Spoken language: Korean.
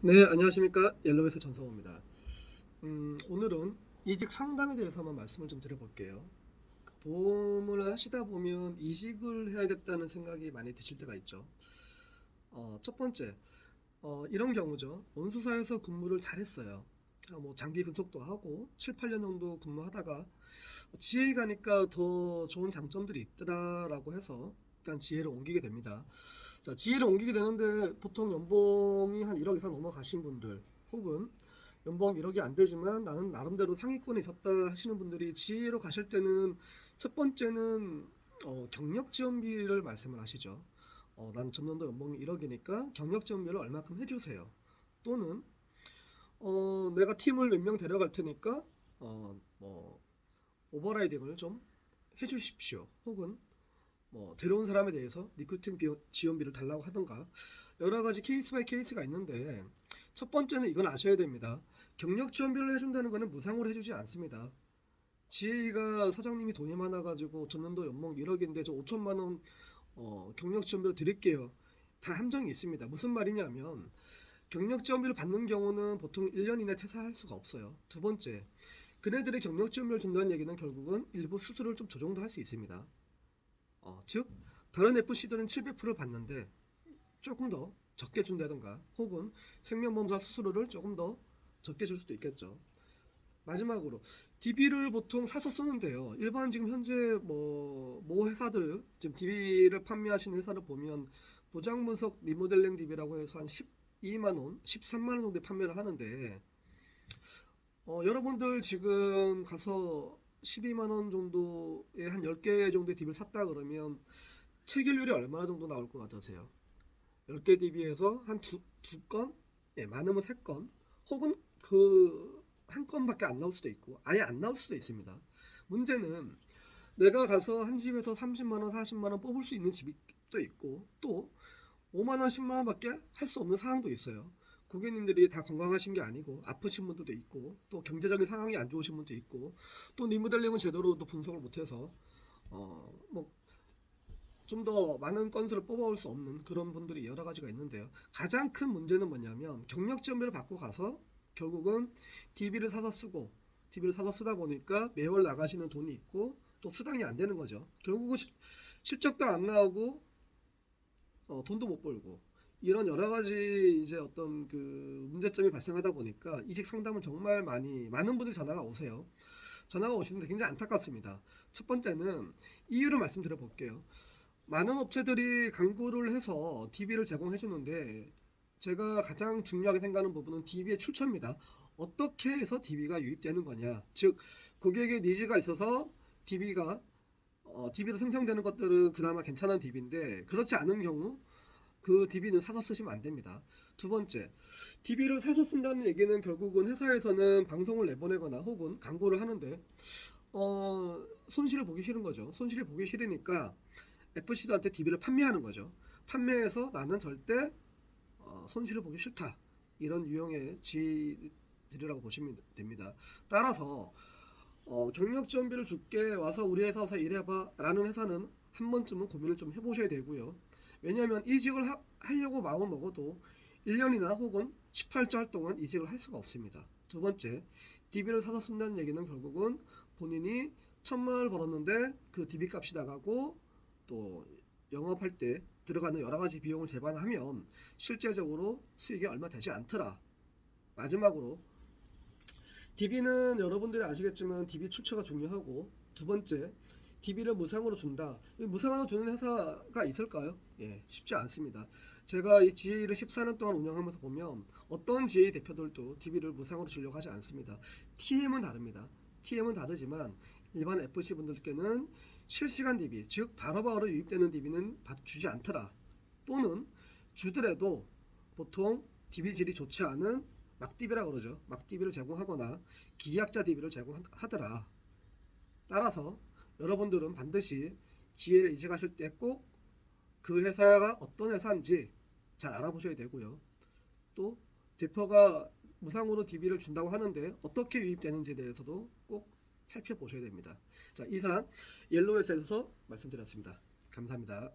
네, 안녕하십니까. 옐로우에서 전성호입니다. 오늘은 이직 상담에 대해서만 말씀을 좀 드려볼게요. 보험을 하시다 보면 이직을 해야겠다는 생각이 많이 드실 때가 있죠. 첫 번째, 이런 경우죠. 원수사에서 근무를 잘했어요. 뭐 장기 근속도 하고 7, 8년 정도 근무하다가 지혜 가니까 더 좋은 장점들이 있더라라고 해서 일단 지혜를 옮기게 됩니다. 자, 지혜를 옮기게 되는데 보통 연봉이 한 1억 이상 넘어가신 분들 혹은 연봉 1억이 안 되지만 나는 나름대로 상위권에 있었다 하시는 분들이 지혜로 가실 때는 첫 번째는 경력 지원비를 말씀을 하시죠. 난 전년도 연봉이 1억이니까 경력 지원비를 얼마큼 해주세요. 또는 내가 팀을 몇 명 데려갈 테니까 뭐 오버라이딩을 좀 해주십시오. 혹은 뭐 데려온 사람에 대해서 리크루팅 지원비를 달라고 하던가 여러 가지 케이스 바이 케이스가 있는데 첫 번째는 이건 아셔야 됩니다. 경력 지원비를 해준다는 것은 무상으로 해주지 않습니다. 지혜가 사장님이 돈이 많아가지고 전년도 연봉 1억인데 저 5천만 원 경력 지원비를 드릴게요. 다 함정이 있습니다. 무슨 말이냐면 경력 지원비를 받는 경우는 보통 1년 이내 퇴사할 수가 없어요. 두 번째, 그네들의 경력 지원비를 준다는 얘기는 결국은 일부 수수료를 좀 조정도 할 수 있습니다. 즉 다른 FC들은 700%를 받는데 조금 더 적게 준다든가 혹은 생명보험사 수수료를 조금 더 적게 줄 수도 있겠죠. 마지막으로 DB를 보통 사서 쓰는데요. 일반 지금 현재 모 회사들 지금 DB를 판매하시는 회사를 보면 보장분석 리모델링 DB라고 해서 한 12만 원, 13만 원 정도에 판매를 하는데 여러분들 지금 가서 12만 원 정도에 한 10개 정도의 DB를 샀다 그러면 체결률이 얼마나 정도 나올 것 같으세요? 10개 DB에서 한 두 건? 예, 많으면 3건 혹은 그 한 건밖에 안 나올 수도 있고 아예 안 나올 수도 있습니다. 문제는 내가 가서 한 집에서 30만 원, 40만 원 뽑을 수 있는 집이 또 있고 또 5만 원, 10만 원밖에 할 수 없는 상황도 있어요. 고객님들이 다 건강하신 게 아니고 아프신 분들도 있고 또 경제적인 상황이 안 좋으신 분도 있고 또 리모델링은 제대로 또 분석을 못해서 뭐 좀 더 많은 건수를 뽑아올 수 없는 그런 분들이 여러 가지가 있는데요. 가장 큰 문제는 뭐냐면 경력 지원비를 받고 가서 결국은 DB를 사서 쓰고 DB를 사서 쓰다 보니까 매월 나가시는 돈이 있고 또 수당이 안 되는 거죠. 결국은 실적도 안 나오고 돈도 못 벌고 이런 여러 가지 이제 어떤 그 문제점이 발생하다 보니까 이직 상담을 정말 많은 분들이 전화가 오세요. 전화가 오시는데 굉장히 안타깝습니다. 첫 번째는 이유를 말씀드려 볼게요. 많은 업체들이 광고를 해서 DB를 제공해 주는데 제가 가장 중요하게 생각하는 부분은 DB의 출처입니다. 어떻게 해서 DB가 유입되는 거냐. 즉 고객의 니즈가 있어서 DB로 생성되는 것들은 그나마 괜찮은 DB인데 그렇지 않은 경우 그 DB는 사서 쓰시면 안 됩니다. 두 번째, DB를 사서 쓴다는 얘기는 결국은 회사에서는 방송을 내보내거나 혹은 광고를 하는데 손실을 보기 싫은 거죠. 손실을 보기 싫으니까 FC들한테 DB를 판매하는 거죠. 판매해서 나는 절대 손실을 보기 싫다. 이런 유형의 지들이라고 보시면 됩니다. 따라서 경력 지원비를 줄게 와서 우리 회사 와서 일해봐 라는 회사는 한 번쯤은 고민을 좀 해보셔야 되고요. 왜냐하면 이직을 하려고 마음을 먹어도 1년이나 혹은 18주 활동은 이직을 할 수가 없습니다. 두 번째, DB를 사서 쓴다는 얘기는 결국은 본인이 1,000만 원을 벌었는데 그 DB 값이 나가고 또 영업할 때 들어가는 여러 가지 비용을 제반하면 실제적으로 수익이 얼마 되지 않더라. 마지막으로 DB는 여러분들이 아시겠지만 DB 출처가 중요하고 두 번째 DB를 무상으로 준다. 무상으로 주는 회사가 있을까요? 예, 쉽지 않습니다. 제가 이 GA를 14년 동안 운영하면서 보면 어떤 GA 대표들도 DB를 무상으로 주려고 하지 않습니다. TM은 다릅니다. TM은 다르지만 일반 FC 분들께는 실시간 DB, 즉 바로바로 유입되는 DB는 주지 않더라. 또는 주더라도 보통 DB 질이 좋지 않은 막 DB라고 그러죠. 막 DB를 제공하거나 기약자 DB를 제공하더라. 따라서 여러분들은 반드시 지혜를 이직하실 때 꼭 그 회사가 어떤 회사인지 잘 알아보셔야 되고요. 또 대표가 무상으로 DB를 준다고 하는데 어떻게 유입되는지에 대해서도 꼭 살펴보셔야 됩니다. 자, 이상 옐로우에서 말씀드렸습니다. 감사합니다.